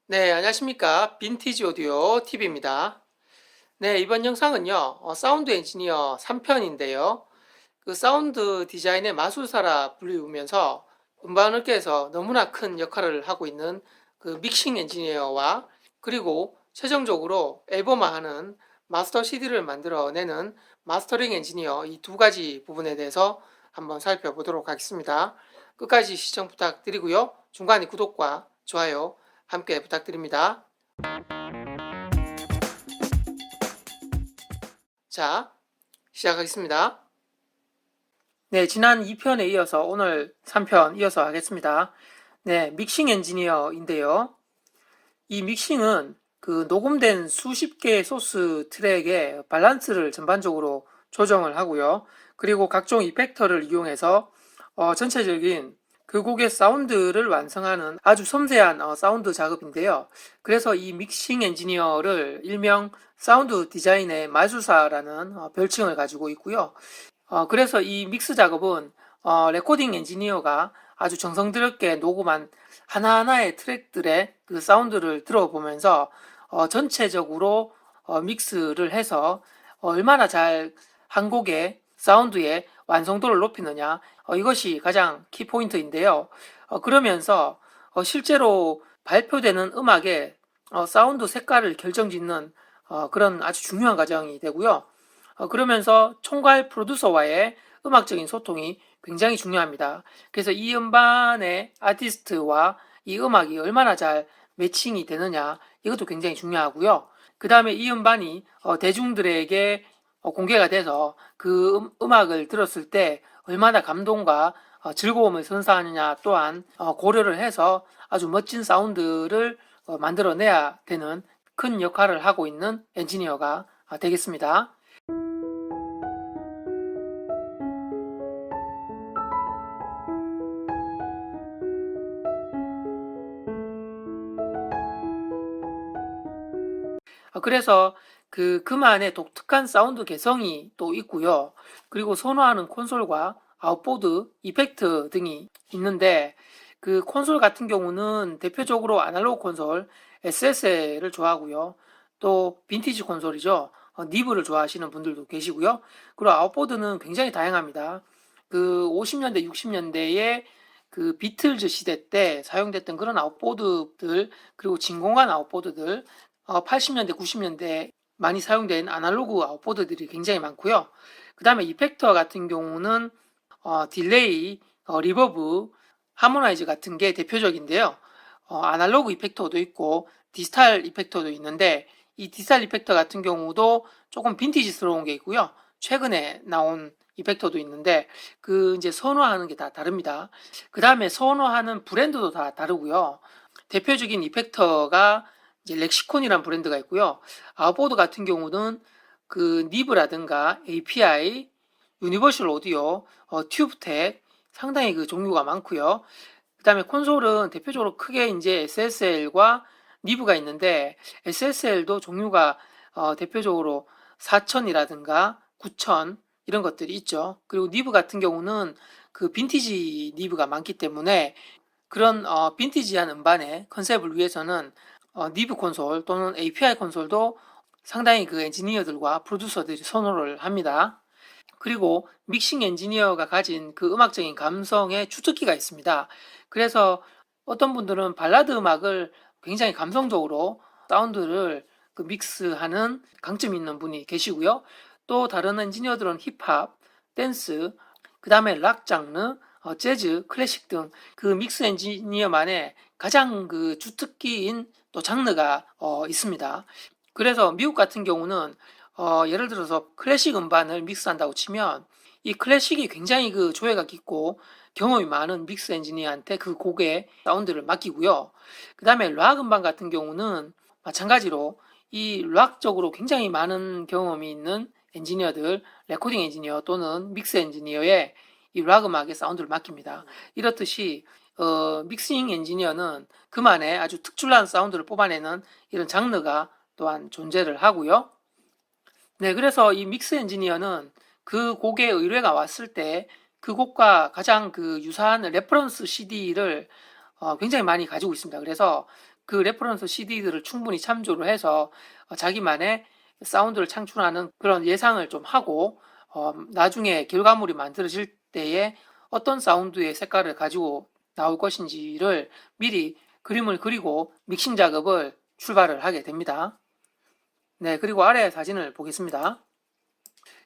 네, 안녕하십니까. 빈티지 오디오 TV입니다. 네, 이번 영상은요, 사운드 엔지니어 3편인데요. 그 사운드 디자인의 마술사라 불리우면서 음반업계에서 너무나 큰 역할을 하고 있는 그 믹싱 엔지니어와 그리고 최종적으로 앨범화하는 마스터 CD를 만들어내는 마스터링 엔지니어 이 두 가지 부분에 대해서 한번 살펴보도록 하겠습니다. 끝까지 시청 부탁드리고요. 중간에 구독과 좋아요 함께 부탁드립니다. 자, 시작하겠습니다. 네, 지난 2편에 이어서 오늘 3편 이어서 하겠습니다. 네, 믹싱 엔지니어인데요. 이 믹싱은 그 녹음된 수십 개의 소스 트랙의 밸런스를 전반적으로 조정을 하고요. 그리고 각종 이펙터를 이용해서 전체적인 그 곡의 사운드를 완성하는 아주 섬세한 사운드 작업인데요. 그래서 이 믹싱 엔지니어를 일명 사운드 디자인의 마술사라는 별칭을 가지고 있고요. 그래서 이 믹스 작업은 레코딩 엔지니어가 아주 정성스럽게 녹음한 하나하나의 트랙들의 그 사운드를 들어보면서 전체적으로 믹스를 해서 얼마나 잘 한 곡의 사운드의 완성도를 높이느냐, 이것이 가장 키포인트인데요. 그러면서 실제로 발표되는 음악의 사운드 색깔을 결정짓는 그런 아주 중요한 과정이 되고요. 그러면서 총괄 프로듀서와의 음악적인 소통이 굉장히 중요합니다. 그래서 이 음반의 아티스트와 이 음악이 얼마나 잘 매칭이 되느냐, 이것도 굉장히 중요하고요. 그 다음에 이 음반이 대중들에게 공개가 돼서 그 음악을 들었을 때 얼마나 감동과 즐거움을 선사하느냐 또한 고려를 해서 아주 멋진 사운드를 만들어내야 되는 큰 역할을 하고 있는 엔지니어가 되겠습니다. 그래서 그만의 독특한 사운드 개성이 또 있고요. 그리고 선호하는 콘솔과 아웃보드, 이펙트 등이 있는데 그 콘솔 같은 경우는 대표적으로 아날로그 콘솔 SSL을 좋아하고요. 또 빈티지 콘솔이죠. 니브를 좋아하시는 분들도 계시고요. 그리고 아웃보드는 굉장히 다양합니다. 그 50년대, 60년대에 그 비틀즈 시대 때 사용됐던 그런 아웃보드들, 그리고 진공관 아웃보드들, 80년대, 90년대 많이 사용된 아날로그 아웃보드들이 굉장히 많고요. 그 다음에 이펙터 같은 경우는 딜레이, 리버브, 하모나이즈 같은 게 대표적인데요. 아날로그 이펙터도 있고 디지털 이펙터도 있는데 이 디지털 이펙터 같은 경우도 조금 빈티지스러운 게 있고요. 최근에 나온 이펙터도 있는데 그 이제 선호하는 게 다 다릅니다. 그 다음에 선호하는 브랜드도 다 다르고요. 대표적인 이펙터가 이제 렉시콘이라는 브랜드가 있고요. 아웃보드 같은 경우는 그 니브라든가 API, 유니버셜 오디오, 튜브텍 상당히 그 종류가 많고요. 그다음에 콘솔은 대표적으로 크게 이제 SSL과 니브가 있는데 SSL도 종류가 대표적으로 4000이라든가 9000 이런 것들이 있죠. 그리고 니브 같은 경우는 그 빈티지 니브가 많기 때문에 그런 빈티지한 음반의 컨셉을 위해서는 니브 콘솔 또는 API 콘솔도 상당히 그 엔지니어들과 프로듀서들이 선호를 합니다. 그리고 믹싱 엔지니어가 가진 그 음악적인 감성의 주특기가 있습니다. 그래서 어떤 분들은 발라드 음악을 굉장히 감성적으로 사운드를 그 믹스하는 강점이 있는 분이 계시고요. 또 다른 엔지니어들은 힙합, 댄스, 그 다음에 락 장르, 재즈, 클래식 등 그 믹스 엔지니어만의 가장 그 주특기인 또 장르가 있습니다. 그래서 미국 같은 경우는 예를 들어서 클래식 음반을 믹스한다고 치면 이 클래식이 굉장히 그 조예가 깊고 경험이 많은 믹스 엔지니어한테 그 곡의 사운드를 맡기고요. 그 다음에 락 음반 같은 경우는 마찬가지로 이 락적으로 굉장히 많은 경험이 있는 엔지니어들, 레코딩 엔지니어 또는 믹스 엔지니어의 이 락 음악의 사운드를 맡깁니다. 이렇듯이 믹싱 엔지니어는 그만의 아주 특출난 사운드를 뽑아내는 이런 장르가 또한 존재를 하고요. 네, 그래서 이 믹스 엔지니어는 그 곡의 의뢰가 왔을 때 그 곡과 가장 그 유사한 레퍼런스 CD를 굉장히 많이 가지고 있습니다. 그래서 그 레퍼런스 CD들을 충분히 참조를 해서 자기만의 사운드를 창출하는 그런 예상을 좀 하고 나중에 결과물이 만들어질 때에 어떤 사운드의 색깔을 가지고 나올 것인지를 미리 그림을 그리고 믹싱 작업을 출발을 하게 됩니다. 네, 그리고 아래 사진을 보겠습니다.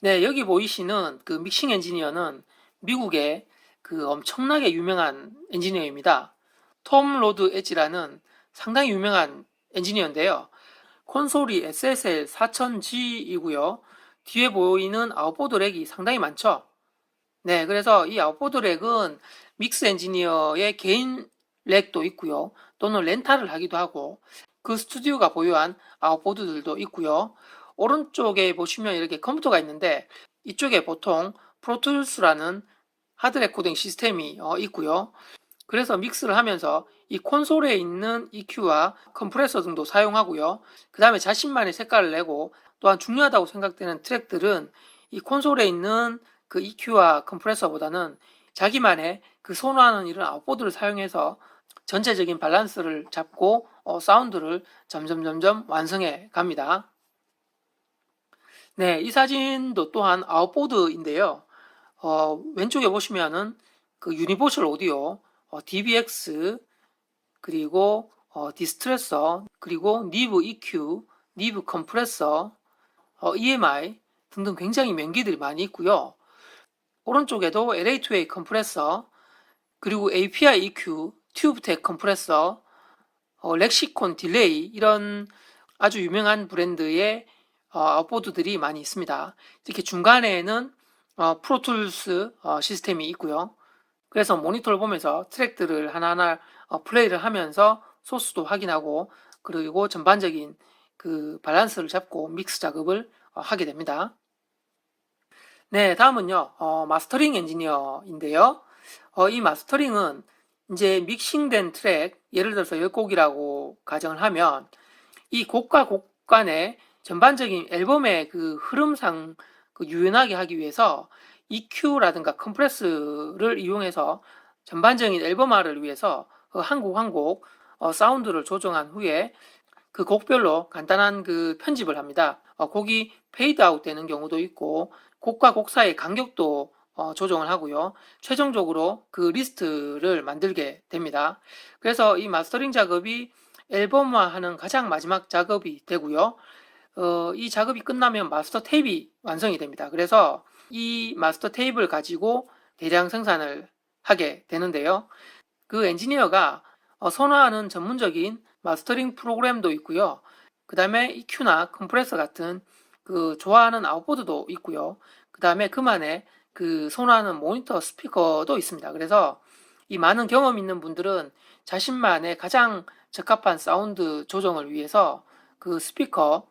네, 여기 보이시는 그 믹싱 엔지니어는 미국의 그 엄청나게 유명한 엔지니어입니다. 톰 로드 엣지라는 상당히 유명한 엔지니어인데요. 콘솔이 SSL 4000G이고요. 뒤에 보이는 아웃보드 렉이 상당히 많죠. 네, 그래서 이 아웃보드 렉은 믹스 엔지니어의 개인 렉도 있고요. 또는 렌탈을 하기도 하고 그 스튜디오가 보유한 아웃보드들도 있고요. 오른쪽에 보시면 이렇게 컴퓨터가 있는데 이쪽에 보통 프로툴스라는 하드 레코딩 시스템이 있고요. 그래서 믹스를 하면서 이 콘솔에 있는 EQ와 컴프레서 등도 사용하고요. 그 다음에 자신만의 색깔을 내고 또한 중요하다고 생각되는 트랙들은 이 콘솔에 있는 그 EQ와 컴프레서보다는 자기만의 그 선호하는 이런 아웃보드를 사용해서 전체적인 밸런스를 잡고 사운드를 점점 완성해 갑니다. 네, 이 사진도 또한 아웃보드인데요. 왼쪽에 보시면은 그 유니버셜 오디오, DBX, 그리고 디스트레서, 그리고 니브 EQ, 니브 컴프레서, EMI 등등 굉장히 명기들이 많이 있고요. 오른쪽에도 LA2A 컴프레서, 그리고 API EQ, 튜브텍 컴프레서, 렉시콘 딜레이 이런 아주 유명한 브랜드의 아웃보드들이 많이 있습니다. 이렇게 중간에는 프로툴스 시스템이 있고요. 그래서 모니터를 보면서 트랙들을 하나하나 플레이를 하면서 소스도 확인하고 그리고 전반적인 그 밸런스를 잡고 믹스 작업을 하게 됩니다. 네, 다음은요. 마스터링 엔지니어인데요. 이 마스터링은 이제 믹싱된 트랙, 예를 들어서 10곡이라고 가정을 하면 이 곡과 곡 간의 전반적인 앨범의 그 흐름상 그 유연하게 하기 위해서 EQ라든가 컴프레스를 이용해서 전반적인 앨범화를 위해서 한 곡 한 곡 사운드를 조정한 후에 그 곡별로 간단한 그 편집을 합니다. 곡이 페이드 아웃 되는 경우도 있고 곡과 곡 사이의 간격도 조정을 하고요. 최종적으로 그 리스트를 만들게 됩니다. 그래서 이 마스터링 작업이 앨범화하는 가장 마지막 작업이 되고요. 이 작업이 끝나면 마스터 테이프가 완성이 됩니다. 그래서 이 마스터 테이프를 가지고 대량 생산을 하게 되는데요. 그 엔지니어가 선호하는 전문적인 마스터링 프로그램도 있고요. 그 다음에 EQ나 컴프레서 같은 그 좋아하는 아웃보드도 있고요. 그 다음에 그만의 그 선호하는 모니터 스피커도 있습니다. 그래서 이 많은 경험 있는 분들은 자신만의 가장 적합한 사운드 조정을 위해서 그 스피커,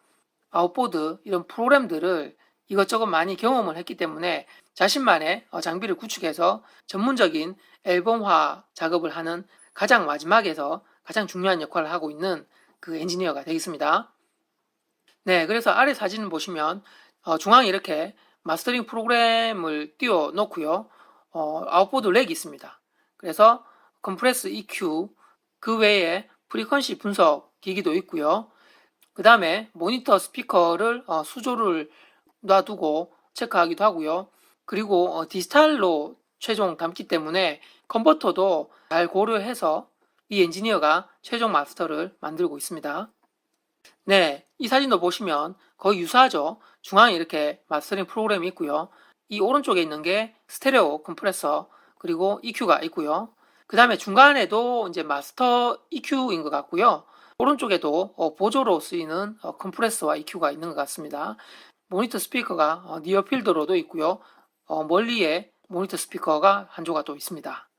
아웃보드 이런 프로그램들을 이것저것 많이 경험을 했기 때문에 자신만의 장비를 구축해서 전문적인 앨범화 작업을 하는 가장 마지막에서 가장 중요한 역할을 하고 있는 그 엔지니어가 되겠습니다. 네, 그래서 아래 사진을 보시면 중앙에 이렇게 마스터링 프로그램을 띄워 놓고요. 아웃보드 렉이 있습니다. 그래서 컴프레스 EQ 그 외에 프리퀀시 분석 기기도 있고요. 그 다음에 모니터 스피커를 수조를 놔두고 체크하기도 하고요. 그리고 디지털로 최종 담기 때문에 컨버터도 잘 고려해서 이 엔지니어가 최종 마스터를 만들고 있습니다. 네, 이 사진도 보시면 거의 유사하죠. 중앙에 이렇게 마스터링 프로그램이 있고요. 이 오른쪽에 있는 게 스테레오 컴프레서 그리고 EQ가 있고요. 그 다음에 중간에도 이제 마스터 EQ인 것 같고요. 오른쪽에도 보조로 쓰이는 컴프레서와 EQ가 있는 것 같습니다. 모니터 스피커가 니어필드로도 있고요. 멀리에 모니터 스피커가 한 조가 또 있습니다.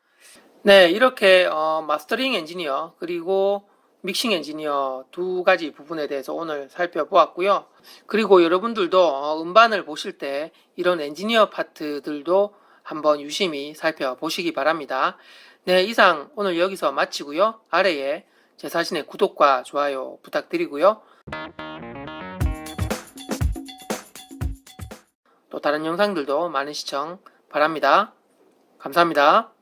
네, 이렇게 마스터링 엔지니어 그리고 믹싱 엔지니어 두 가지 부분에 대해서 오늘 살펴보았고요. 그리고 여러분들도 음반을 보실 때 이런 엔지니어 파트들도 한번 유심히 살펴보시기 바랍니다. 네, 이상 오늘 여기서 마치고요. 아래에 제 자신의 구독과 좋아요 부탁드리고요. 또 다른 영상들도 많은 시청 바랍니다. 감사합니다.